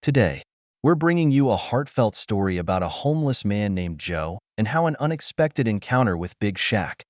Today, we're bringing you a heartfelt story about a homeless man named Joe and how an unexpected encounter with Big Shaq,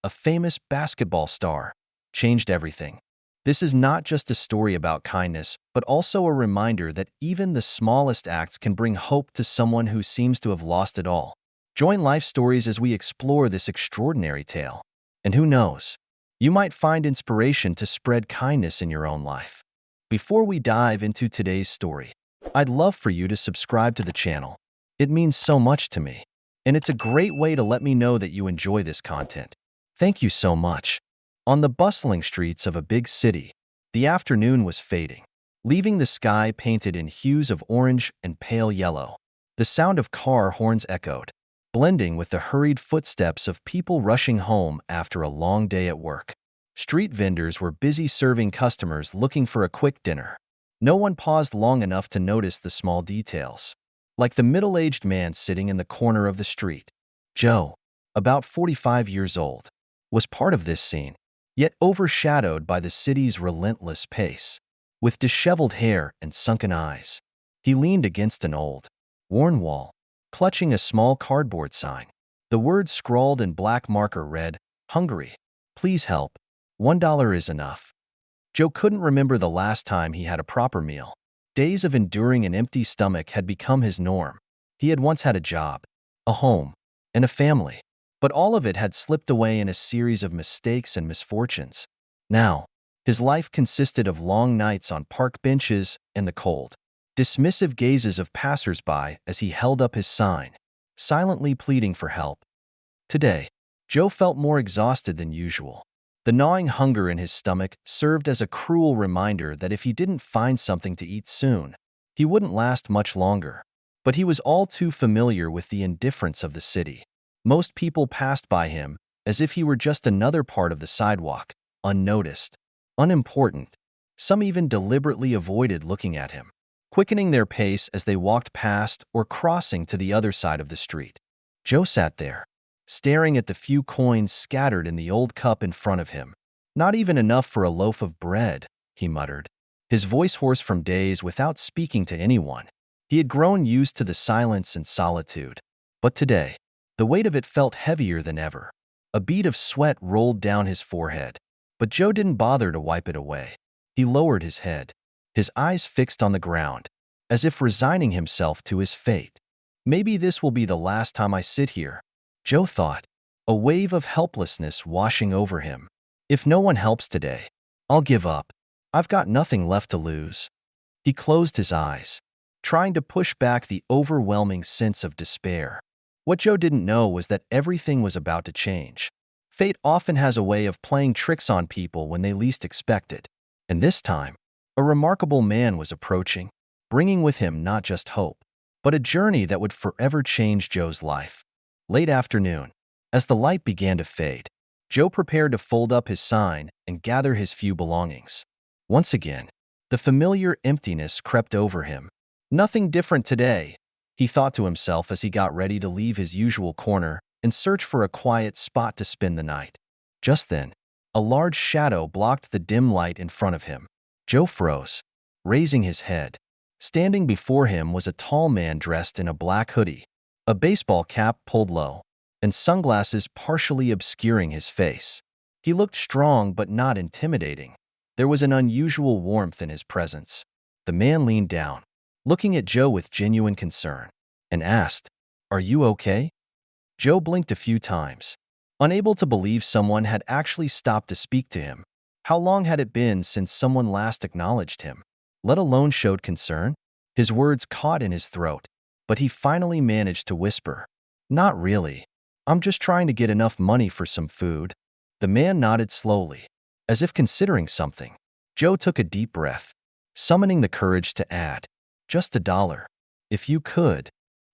a famous basketball star, changed everything. This is not just a story about kindness, but also a reminder that even the smallest acts can bring hope to someone who seems to have lost it all. Join Life Stories as we explore this extraordinary tale. And who knows, you might find inspiration to spread kindness in your own life. Before we dive into today's story, I'd love for you to subscribe to the channel. It means so much to me, and it's a great way to let me know that you enjoy this content. Thank you so much. On the bustling streets of a big city, the afternoon was fading, leaving the sky painted in hues of orange and pale yellow. The sound of car horns echoed, blending with the hurried footsteps of people rushing home after a long day at work. Street vendors were busy serving customers looking for a quick dinner. No one paused long enough to notice the small details, like the middle-aged man sitting in the corner of the street. Joe, about 45 years old, was part of this scene, yet overshadowed by the city's relentless pace. With disheveled hair and sunken eyes, he leaned against an old, worn wall, clutching a small cardboard sign. The words scrawled in black marker read, "Hungry. Please help. $1 is enough." Joe couldn't remember the last time he had a proper meal. Days of enduring an empty stomach had become his norm. He had once had a job, a home, and a family, but all of it had slipped away in a series of mistakes and misfortunes. Now, his life consisted of long nights on park benches and the cold, dismissive gazes of passers-by as he held up his sign, silently pleading for help. Today, Joe felt more exhausted than usual. The gnawing hunger in his stomach served as a cruel reminder that if he didn't find something to eat soon, he wouldn't last much longer. But he was all too familiar with the indifference of the city. Most people passed by him as if he were just another part of the sidewalk, unnoticed, unimportant. Some even deliberately avoided looking at him, quickening their pace as they walked past or crossing to the other side of the street. Joe sat there, staring at the few coins scattered in the old cup in front of him. "Not even enough for a loaf of bread," he muttered, his voice hoarse from days without speaking to anyone. He had grown used to the silence and solitude, but today, the weight of it felt heavier than ever. A bead of sweat rolled down his forehead, but Joe didn't bother to wipe it away. He lowered his head, his eyes fixed on the ground, as if resigning himself to his fate. "Maybe this will be the last time I sit here," Joe thought, a wave of helplessness washing over him. "If no one helps today, I'll give up. I've got nothing left to lose." He closed his eyes, trying to push back the overwhelming sense of despair. What Joe didn't know was that everything was about to change. Fate often has a way of playing tricks on people when they least expect it. And this time, a remarkable man was approaching, bringing with him not just hope, but a journey that would forever change Joe's life. Late afternoon, as the light began to fade, Joe prepared to fold up his sign and gather his few belongings. Once again, the familiar emptiness crept over him. "Nothing different today," he thought to himself as he got ready to leave his usual corner and search for a quiet spot to spend the night. Just then, a large shadow blocked the dim light in front of him. Joe froze, raising his head. Standing before him was a tall man dressed in a black hoodie, a baseball cap pulled low, and sunglasses partially obscuring his face. He looked strong but not intimidating. There was an unusual warmth in his presence. The man leaned down, looking at Joe with genuine concern, and asked, "Are you okay?" Joe blinked a few times, unable to believe someone had actually stopped to speak to him. How long had it been since someone last acknowledged him, let alone showed concern? His words caught in his throat, but he finally managed to whisper, "Not really. I'm just trying to get enough money for some food." The man nodded slowly, as if considering something. Joe took a deep breath, summoning the courage to add, "Just $1. If you could."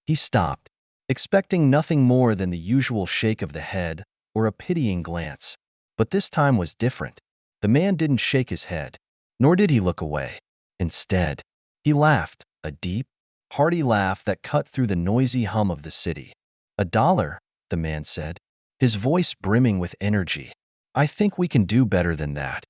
He stopped, expecting nothing more than the usual shake of the head or a pitying glance. But this time was different. The man didn't shake his head, nor did he look away. Instead, he laughed, a deep, hearty laugh that cut through the noisy hum of the city. $1, the man said, his voice brimming with energy. "I think we can do better than that."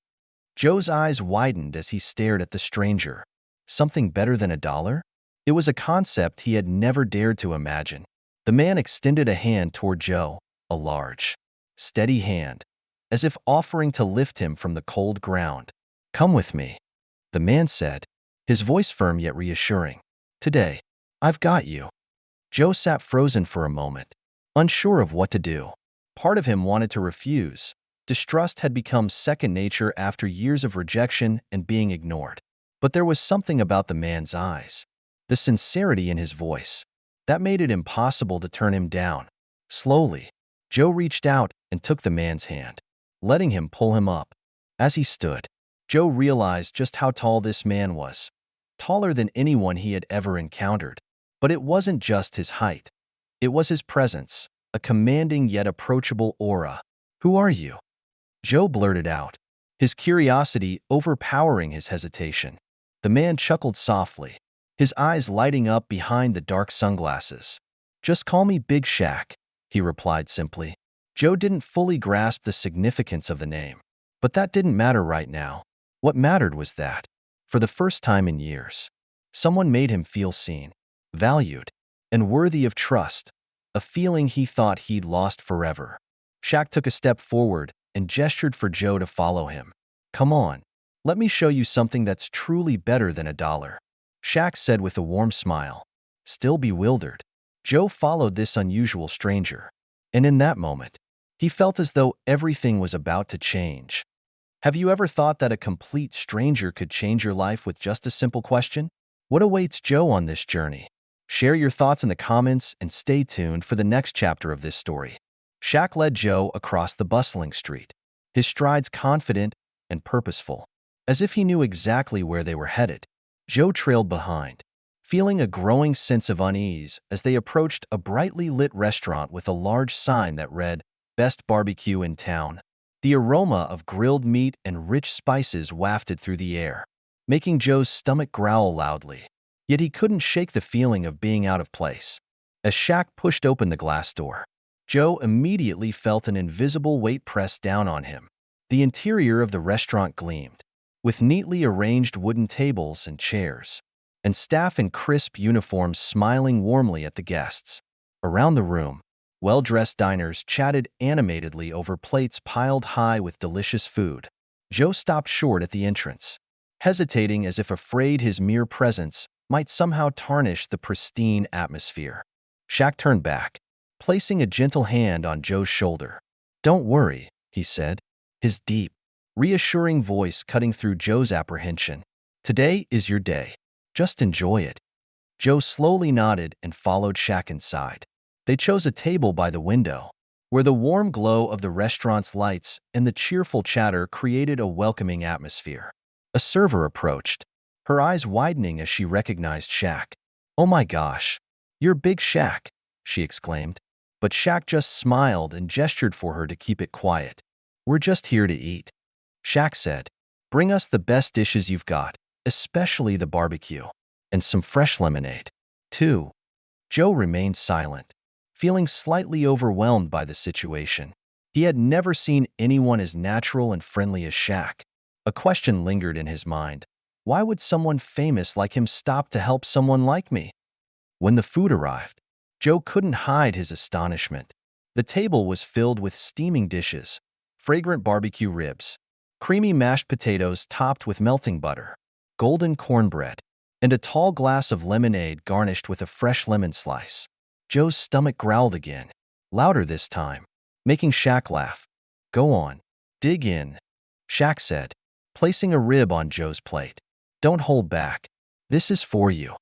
Joe's eyes widened as he stared at the stranger. Something better than $1? It was a concept he had never dared to imagine. The man extended a hand toward Joe, a large, steady hand, as if offering to lift him from the cold ground. "Come with me," the man said, his voice firm yet reassuring. "Today, I've got you." Joe sat frozen for a moment, unsure of what to do. Part of him wanted to refuse. Distrust had become second nature after years of rejection and being ignored. But there was something about the man's eyes, the sincerity in his voice, that made it impossible to turn him down. Slowly, Joe reached out and took the man's hand, letting him pull him up. As he stood, Joe realized just how tall this man was, taller than anyone he had ever encountered. But it wasn't just his height. It was his presence, a commanding yet approachable aura. "Who are you?" Joe blurted out, his curiosity overpowering his hesitation. The man chuckled softly, his eyes lighting up behind the dark sunglasses. "Just call me Big Shaq," he replied simply. Joe didn't fully grasp the significance of the name, but that didn't matter right now. What mattered was that, for the first time in years, someone made him feel seen, valued, and worthy of trust, a feeling he thought he'd lost forever. Shaq took a step forward and gestured for Joe to follow him. "Come on, let me show you something that's truly better than $1. Shaq said with a warm smile. Still bewildered, Joe followed this unusual stranger, and in that moment, he felt as though everything was about to change. Have you ever thought that a complete stranger could change your life with just a simple question? What awaits Joe on this journey? Share your thoughts in the comments and stay tuned for the next chapter of this story. Shaq led Joe across the bustling street, his strides confident and purposeful, as if he knew exactly where they were headed. Joe trailed behind, feeling a growing sense of unease as they approached a brightly lit restaurant with a large sign that read, "Best Barbecue in Town." The aroma of grilled meat and rich spices wafted through the air, making Joe's stomach growl loudly. Yet he couldn't shake the feeling of being out of place. As Shaq pushed open the glass door, Joe immediately felt an invisible weight pressed down on him. The interior of the restaurant gleamed, with neatly arranged wooden tables and chairs, and staff in crisp uniforms smiling warmly at the guests. Around the room, well-dressed diners chatted animatedly over plates piled high with delicious food. Joe stopped short at the entrance, hesitating as if afraid his mere presence might somehow tarnish the pristine atmosphere. Shaq turned back, placing a gentle hand on Joe's shoulder. "Don't worry," he said, his deep, reassuring voice cutting through Joe's apprehension. "Today is your day. Just enjoy it." Joe slowly nodded and followed Shaq inside. They chose a table by the window, where the warm glow of the restaurant's lights and the cheerful chatter created a welcoming atmosphere. A server approached, her eyes widening as she recognized Shaq. "Oh my gosh, you're Big Shaq," she exclaimed. But Shaq just smiled and gestured for her to keep it quiet. "We're just here to eat," Shaq said. "Bring us the best dishes you've got, especially the barbecue, and some fresh lemonade, too." Joe remained silent, feeling slightly overwhelmed by the situation. He had never seen anyone as natural and friendly as Shaq. A question lingered in his mind. Why would someone famous like him stop to help someone like me? When the food arrived, Joe couldn't hide his astonishment. The table was filled with steaming dishes, fragrant barbecue ribs, creamy mashed potatoes topped with melting butter, golden cornbread, and a tall glass of lemonade garnished with a fresh lemon slice. Joe's stomach growled again, louder this time, making Shaq laugh. "Go on, dig in," Shaq said, placing a rib on Joe's plate. "Don't hold back. This is for you."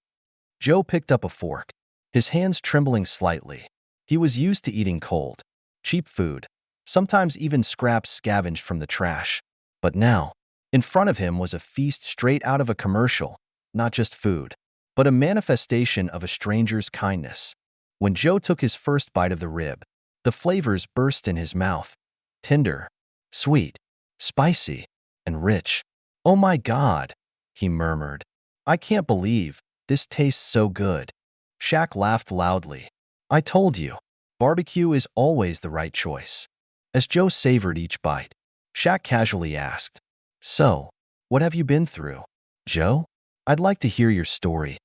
Joe picked up a fork, his hands trembling slightly. He was used to eating cold, cheap food, sometimes even scraps scavenged from the trash. But now, in front of him was a feast straight out of a commercial, not just food, but a manifestation of a stranger's kindness. When Joe took his first bite of the rib, the flavors burst in his mouth. Tender, sweet, spicy, and rich. "Oh my God," he murmured. "I can't believe this tastes so good." Shaq laughed loudly. "I told you, barbecue is always the right choice." As Joe savored each bite, Shaq casually asked, "So, what have you been through, Joe? I'd like to hear your story."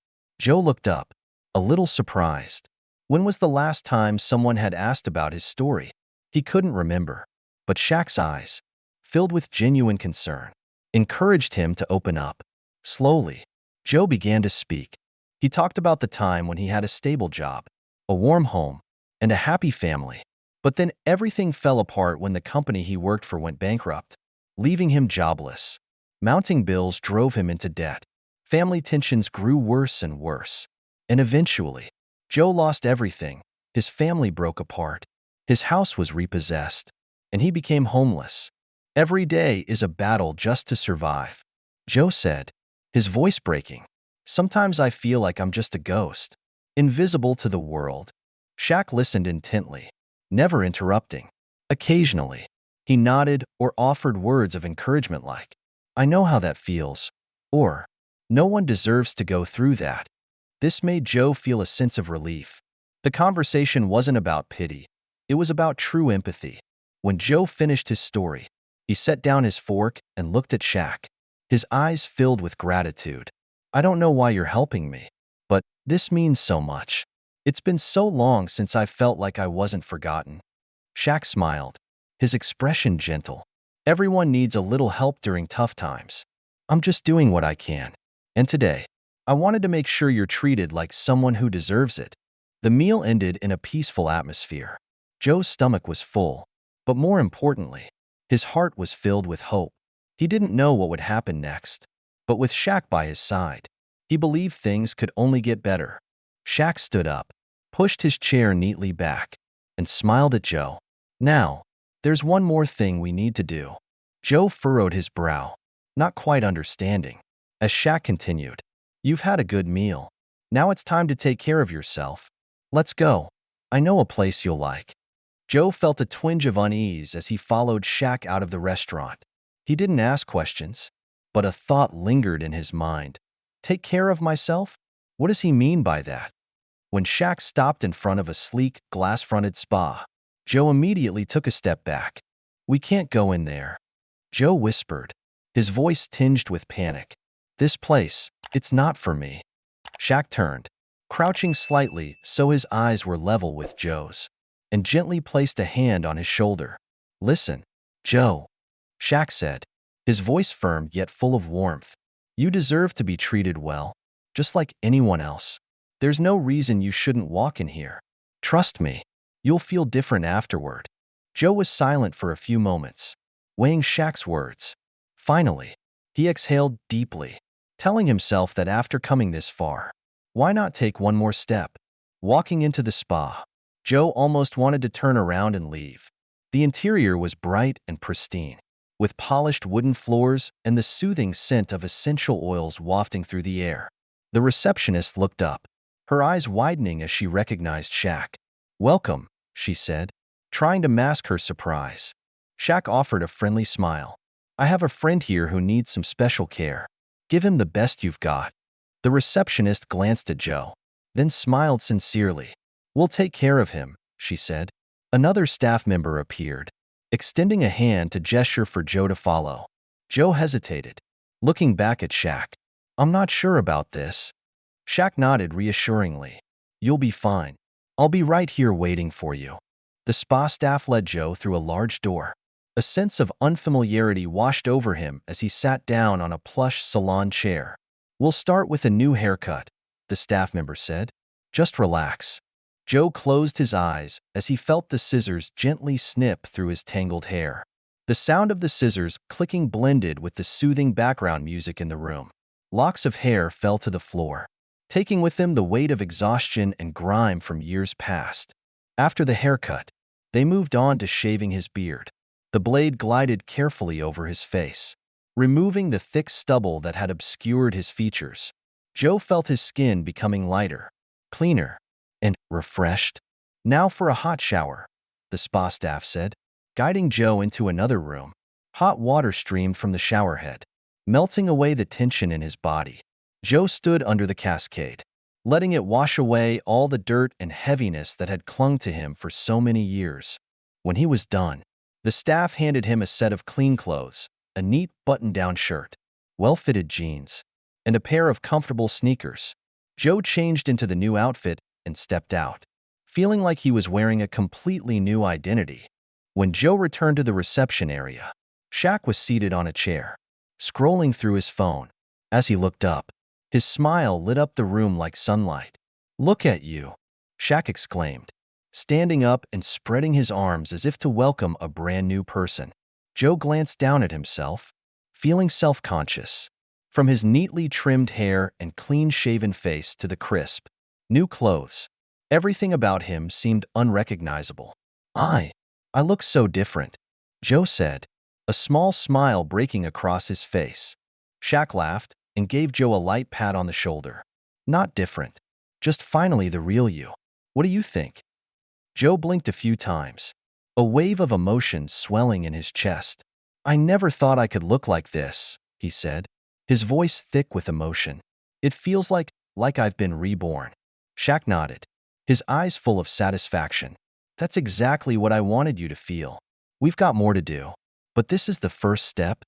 Joe looked up, a little surprised. When was the last time someone had asked about his story? He couldn't remember, but Shaq's eyes, filled with genuine concern, encouraged him to open up. Slowly, Joe began to speak. He talked about the time when he had a stable job, a warm home, and a happy family. But then everything fell apart when the company he worked for went bankrupt, leaving him jobless. Mounting bills drove him into debt. Family tensions grew worse and worse. And eventually, Joe lost everything. His family broke apart. His house was repossessed, and he became homeless. Every day is a battle just to survive, Joe said, his voice breaking. Sometimes I feel like I'm just a ghost, invisible to the world. Shaq listened intently, never interrupting. Occasionally, he nodded or offered words of encouragement like, "I know how that feels," or "No one deserves to go through that." This made Joe feel a sense of relief. The conversation wasn't about pity. It was about true empathy. When Joe finished his story, he set down his fork and looked at Shaq, his eyes filled with gratitude. "I don't know why you're helping me, but this means so much. It's been so long since I felt like I wasn't forgotten." Shaq smiled, his expression gentle. "Everyone needs a little help during tough times. I'm just doing what I can. And today, I wanted to make sure you're treated like someone who deserves it." The meal ended in a peaceful atmosphere. Joe's stomach was full, but more importantly, his heart was filled with hope. He didn't know what would happen next, but with Shaq by his side, he believed things could only get better. Shaq stood up, pushed his chair neatly back, and smiled at Joe. "Now, there's one more thing we need to do." Joe furrowed his brow, not quite understanding. As Shaq continued, "You've had a good meal. Now it's time to take care of yourself. Let's go. I know a place you'll like." Joe felt a twinge of unease as he followed Shaq out of the restaurant. He didn't ask questions, but a thought lingered in his mind. Take care of myself? What does he mean by that? When Shaq stopped in front of a sleek, glass-fronted spa, Joe immediately took a step back. "We can't go in there," Joe whispered, his voice tinged with panic. "This place, it's not for me." Shaq turned, crouching slightly so his eyes were level with Joe's, and gently placed a hand on his shoulder. "Listen, Joe," Shaq said, his voice firm yet full of warmth. "You deserve to be treated well, just like anyone else. There's no reason you shouldn't walk in here. Trust me, you'll feel different afterward." Joe was silent for a few moments, weighing Shaq's words. Finally, he exhaled deeply, telling himself that after coming this far, why not take one more step? Walking into the spa, Joe almost wanted to turn around and leave. The interior was bright and pristine, with polished wooden floors and the soothing scent of essential oils wafting through the air. The receptionist looked up, her eyes widening as she recognized Shaq. "Welcome," she said, trying to mask her surprise. Shaq offered a friendly smile. "I have a friend here who needs some special care. Give him the best you've got." The receptionist glanced at Joe, then smiled sincerely. "We'll take care of him," she said. Another staff member appeared, extending a hand to gesture for Joe to follow. Joe hesitated, looking back at Shaq. "I'm not sure about this." Shaq nodded reassuringly. "You'll be fine. I'll be right here waiting for you." The spa staff led Joe through a large door. A sense of unfamiliarity washed over him as he sat down on a plush salon chair. "We'll start with a new haircut," the staff member said. "Just relax." Joe closed his eyes as he felt the scissors gently snip through his tangled hair. The sound of the scissors clicking blended with the soothing background music in the room. Locks of hair fell to the floor, taking with them the weight of exhaustion and grime from years past. After the haircut, they moved on to shaving his beard. The blade glided carefully over his face, removing the thick stubble that had obscured his features. Joe felt his skin becoming lighter, cleaner, and refreshed. "Now for a hot shower," the spa staff said, guiding Joe into another room. Hot water streamed from the shower head, melting away the tension in his body. Joe stood under the cascade, letting it wash away all the dirt and heaviness that had clung to him for so many years. When he was done, the staff handed him a set of clean clothes, a neat button-down shirt, well-fitted jeans, and a pair of comfortable sneakers. Joe changed into the new outfit and stepped out, feeling like he was wearing a completely new identity. When Joe returned to the reception area, Shaq was seated on a chair, scrolling through his phone. As he looked up, his smile lit up the room like sunlight. "Look at you," Shaq exclaimed, standing up and spreading his arms as if to welcome a brand new person. Joe glanced down at himself, feeling self-conscious. From his neatly trimmed hair and clean-shaven face to the crisp, new clothes, everything about him seemed unrecognizable. I look so different," Joe said, a small smile breaking across his face. Shaq laughed and gave Joe a light pat on the shoulder. "Not different. Just finally the real you. What do you think?" Joe blinked a few times, a wave of emotion swelling in his chest. "I never thought I could look like this," he said, his voice thick with emotion. "It feels like I've been reborn." Shaq nodded, his eyes full of satisfaction. "That's exactly what I wanted you to feel. We've got more to do, but this is the first step."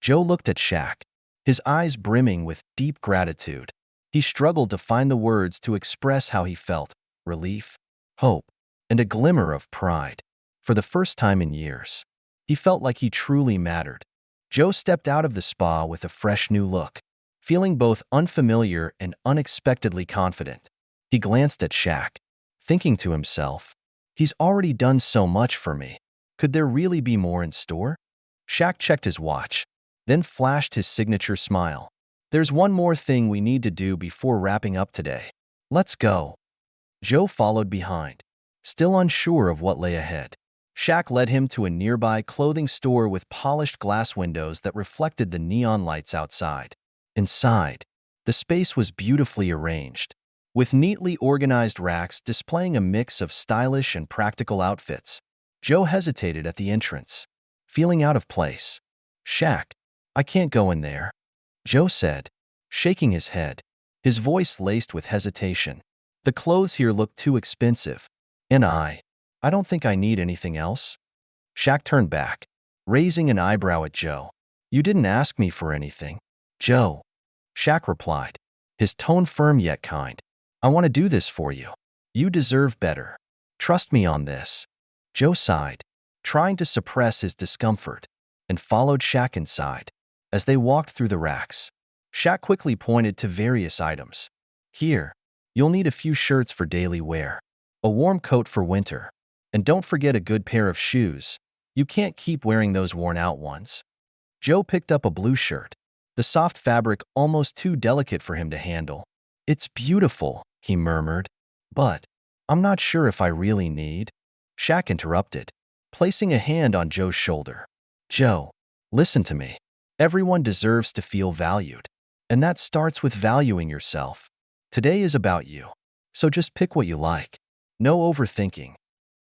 Joe looked at Shaq, his eyes brimming with deep gratitude. He struggled to find the words to express how he felt: relief, hope, and a glimmer of pride. For the first time in years, he felt like he truly mattered. Joe stepped out of the spa with a fresh new look, feeling both unfamiliar and unexpectedly confident. He glanced at Shaq, thinking to himself, "He's already done so much for me. Could there really be more in store?" Shaq checked his watch, then flashed his signature smile. "There's one more thing we need to do before wrapping up today. Let's go." Joe followed behind, still unsure of what lay ahead. Shaq led him to a nearby clothing store with polished glass windows that reflected the neon lights outside. Inside, the space was beautifully arranged, with neatly organized racks displaying a mix of stylish and practical outfits. Joe hesitated at the entrance, feeling out of place. "Shaq, I can't go in there," Joe said, shaking his head, his voice laced with hesitation. "The clothes here look too expensive, and I don't think I need anything else." Shaq turned back, raising an eyebrow at Joe. "You didn't ask me for anything, Joe," Shaq replied, his tone firm yet kind. "I want to do this for you. You deserve better. Trust me on this." Joe sighed, trying to suppress his discomfort, and followed Shaq inside. As they walked through the racks, Shaq quickly pointed to various items. "Here, you'll need a few shirts for daily wear, a warm coat for winter, and don't forget a good pair of shoes. You can't keep wearing those worn-out ones." Joe picked up a blue shirt, the soft fabric almost too delicate for him to handle. "It's beautiful," he murmured, "but I'm not sure if I really need." Shaq interrupted, placing a hand on Joe's shoulder. "Joe, listen to me. Everyone deserves to feel valued, and that starts with valuing yourself. Today is about you, so just pick what you like. No overthinking."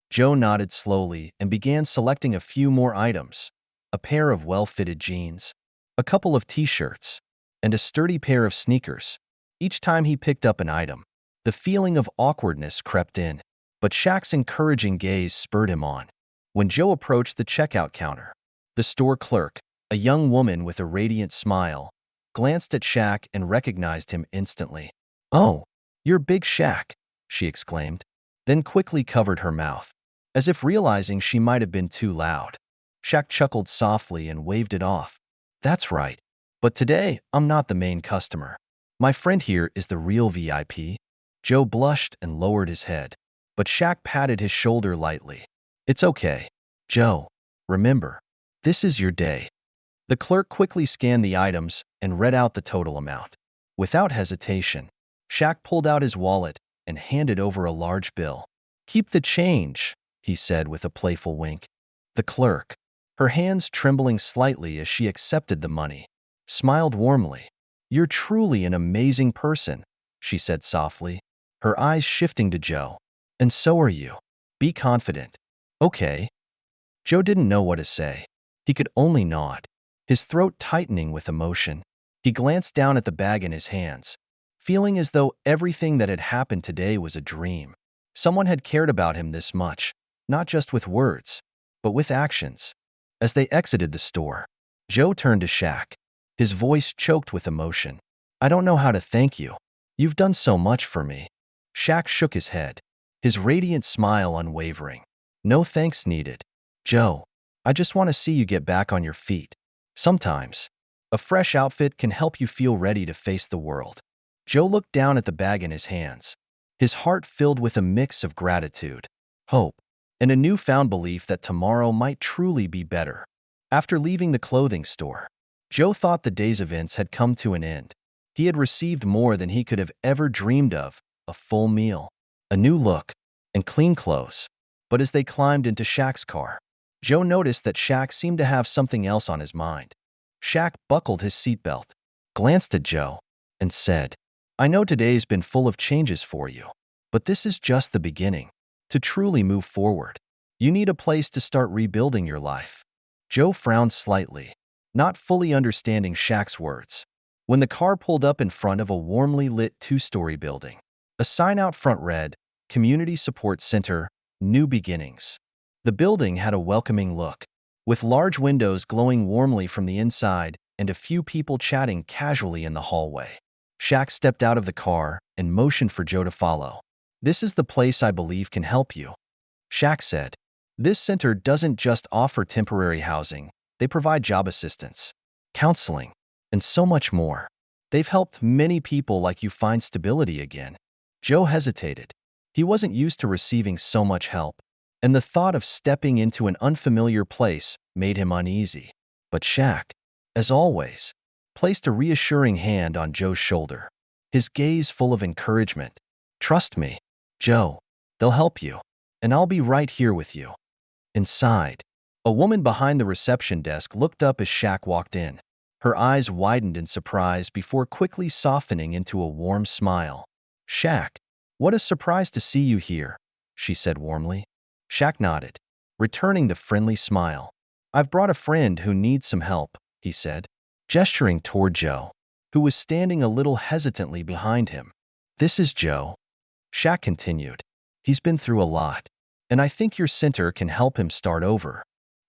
Joe nodded slowly and began selecting a few more items: a pair of well-fitted jeans, a couple of t-shirts, and a sturdy pair of sneakers. Each time he picked up an item, the feeling of awkwardness crept in, but Shaq's encouraging gaze spurred him on. When Joe approached the checkout counter, the store clerk, a young woman with a radiant smile, glanced at Shaq and recognized him instantly. "Oh, you're Big Shaq," she exclaimed, then quickly covered her mouth, as if realizing she might have been too loud. Shaq chuckled softly and waved it off. "That's right. But today, I'm not the main customer. My friend here is the real VIP." Joe blushed and lowered his head, but Shaq patted his shoulder lightly. "It's okay, Joe. Remember, this is your day." The clerk quickly scanned the items and read out the total amount. Without hesitation, Shaq pulled out his wallet and handed over a large bill. "Keep the change," he said with a playful wink. The clerk, her hands trembling slightly as she accepted the money, smiled warmly. "You're truly an amazing person," she said softly, her eyes shifting to Joe. "And so are you. Be confident." "Okay." Joe didn't know what to say. He could only nod, his throat tightening with emotion. He glanced down at the bag in his hands, feeling as though everything that had happened today was a dream. Someone had cared about him this much, not just with words, but with actions. As they exited the store, Joe turned to Shaq, his voice choked with emotion. "I don't know how to thank you. You've done so much for me. Shaq shook his head, his radiant smile unwavering. No thanks needed. Joe, I just want to see you get back on your feet. Sometimes, a fresh outfit can help you feel ready to face the world. Joe looked down at the bag in his hands, his heart filled with a mix of gratitude, hope, and a newfound belief that tomorrow might truly be better. After leaving the clothing store, Joe thought the day's events had come to an end. He had received more than he could have ever dreamed of, a full meal, a new look, and clean clothes. But as they climbed into Shaq's car, Joe noticed that Shaq seemed to have something else on his mind. Shaq buckled his seatbelt, glanced at Joe, and said, I know today's been full of changes for you, but this is just the beginning. To truly move forward, you need a place to start rebuilding your life. Joe frowned slightly, not fully understanding Shaq's words. When the car pulled up in front of a warmly lit two-story building, a sign out front read, Community Support Center, New Beginnings. The building had a welcoming look, with large windows glowing warmly from the inside and a few people chatting casually in the hallway. Shaq stepped out of the car and motioned for Joe to follow. This is the place I believe can help you, Shaq said. This center doesn't just offer temporary housing, they provide job assistance, counseling, and so much more. They've helped many people like you find stability again. Joe hesitated. He wasn't used to receiving so much help, and the thought of stepping into an unfamiliar place made him uneasy. But Shaq, as always, placed a reassuring hand on Joe's shoulder, his gaze full of encouragement. Trust me, Joe, they'll help you, and I'll be right here with you. Inside, a woman behind the reception desk looked up as Shaq walked in. Her eyes widened in surprise before quickly softening into a warm smile. Shaq, what a surprise to see you here, she said warmly. Shaq nodded, returning the friendly smile. I've brought a friend who needs some help, he said, gesturing toward Joe, who was standing a little hesitantly behind him. This is Joe, Shaq continued. He's been through a lot, and I think your center can help him start over.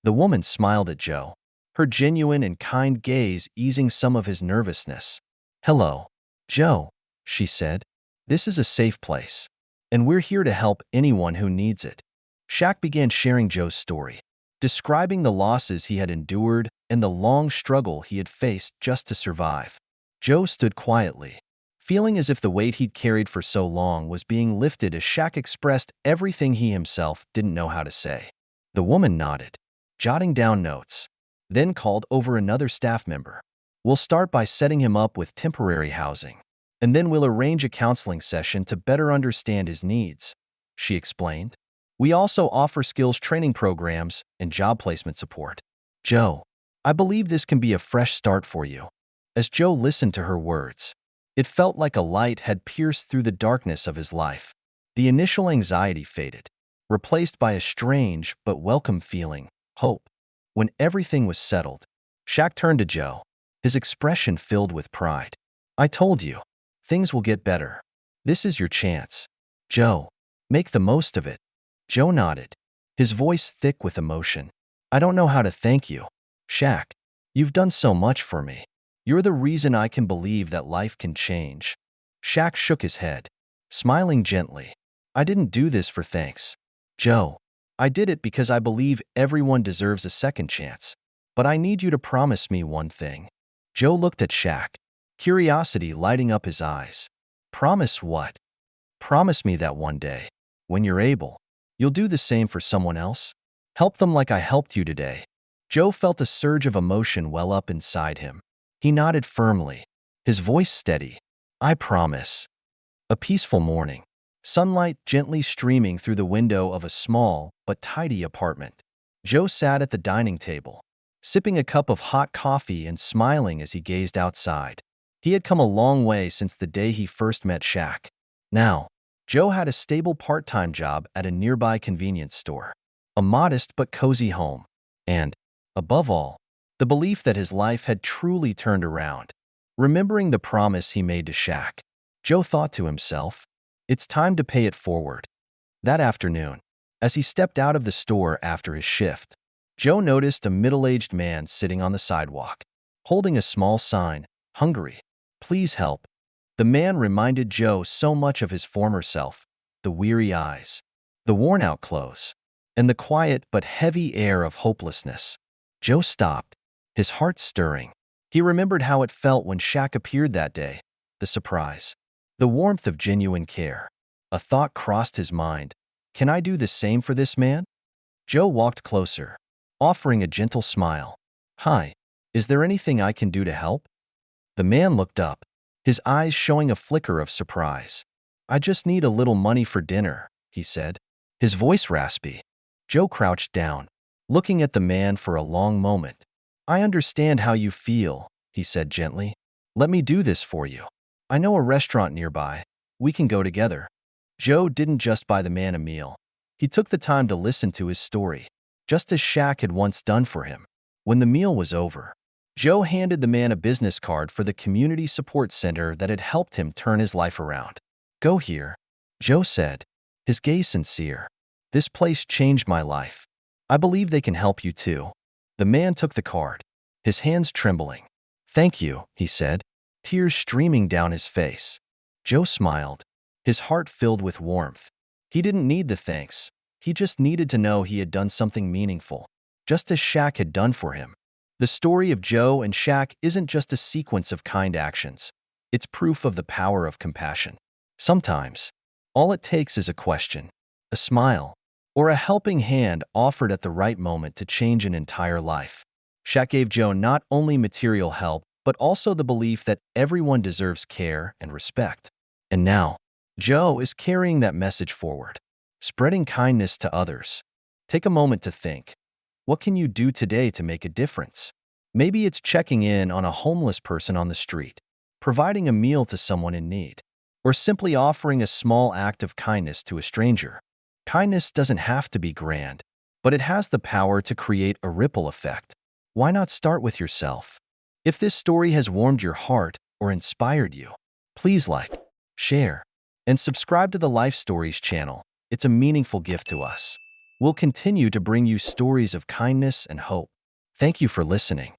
The woman smiled at Joe, her genuine and kind gaze easing some of his nervousness. Hello, Joe, she said. This is a safe place, and we're here to help anyone who needs it. Shaq began sharing Joe's story, describing the losses he had endured and the long struggle he had faced just to survive. Joe stood quietly, feeling as if the weight he'd carried for so long was being lifted as Shaq expressed everything he himself didn't know how to say. The woman nodded, jotting down notes, then called over another staff member. We'll start by setting him up with temporary housing, and then we'll arrange a counseling session to better understand his needs, she explained. We also offer skills training programs and job placement support. Joe, I believe this can be a fresh start for you. As Joe listened to her words, it felt like a light had pierced through the darkness of his life. The initial anxiety faded, replaced by a strange but welcome feeling, hope. When everything was settled, Shaq turned to Joe, his expression filled with pride. I told you, things will get better. This is your chance. Joe, make the most of it. Joe nodded, his voice thick with emotion. I don't know how to thank you, Shaq. You've done so much for me. You're the reason I can believe that life can change. Shaq shook his head, smiling gently. I didn't do this for thanks, Joe. I did it because I believe everyone deserves a second chance. But I need you to promise me one thing. Joe looked at Shaq, curiosity lighting up his eyes. Promise what? Promise me that one day, when you're able, you'll do the same for someone else? Help them like I helped you today. Joe felt a surge of emotion well up inside him. He nodded firmly, his voice steady. I promise. A peaceful morning, sunlight gently streaming through the window of a small but tidy apartment. Joe sat at the dining table, sipping a cup of hot coffee and smiling as he gazed outside. He had come a long way since the day he first met Shaq. Now, Joe had a stable part-time job at a nearby convenience store, a modest but cozy home, and, above all, the belief that his life had truly turned around. Remembering the promise he made to Shaq, Joe thought to himself, it's time to pay it forward. That afternoon, as he stepped out of the store after his shift, Joe noticed a middle-aged man sitting on the sidewalk, holding a small sign, Hungry. Please help. The man reminded Joe so much of his former self, the weary eyes, the worn-out clothes, and the quiet but heavy air of hopelessness. Joe stopped, his heart stirring. He remembered how it felt when Shaq appeared that day, the surprise, the warmth of genuine care. A thought crossed his mind. Can I do the same for this man? Joe walked closer, offering a gentle smile. Hi, is there anything I can do to help? The man looked up, his eyes showing a flicker of surprise. I just need a little money for dinner, he said, his voice raspy. Joe crouched down, looking at the man for a long moment. I understand how you feel, he said gently. Let me do this for you. I know a restaurant nearby. We can go together. Joe didn't just buy the man a meal. He took the time to listen to his story, just as Shaq had once done for him. When the meal was over, Joe handed the man a business card for the community support center that had helped him turn his life around. Go here, Joe said, his gaze sincere. This place changed my life. I believe they can help you too. The man took the card, his hands trembling. Thank you, he said, tears streaming down his face. Joe smiled, his heart filled with warmth. He didn't need the thanks. He just needed to know he had done something meaningful, just as Shaq had done for him. The story of Joe and Shaq isn't just a sequence of kind actions. It's proof of the power of compassion. Sometimes, all it takes is a question, a smile, or a helping hand offered at the right moment to change an entire life. Shaq gave Joe not only material help, but also the belief that everyone deserves care and respect. And now, Joe is carrying that message forward, spreading kindness to others. Take a moment to think. What can you do today to make a difference? Maybe it's checking in on a homeless person on the street, providing a meal to someone in need, or simply offering a small act of kindness to a stranger. Kindness doesn't have to be grand, but it has the power to create a ripple effect. Why not start with yourself? If this story has warmed your heart or inspired you, please like, share, and subscribe to the Life Stories channel. It's a meaningful gift to us. We'll continue to bring you stories of kindness and hope. Thank you for listening.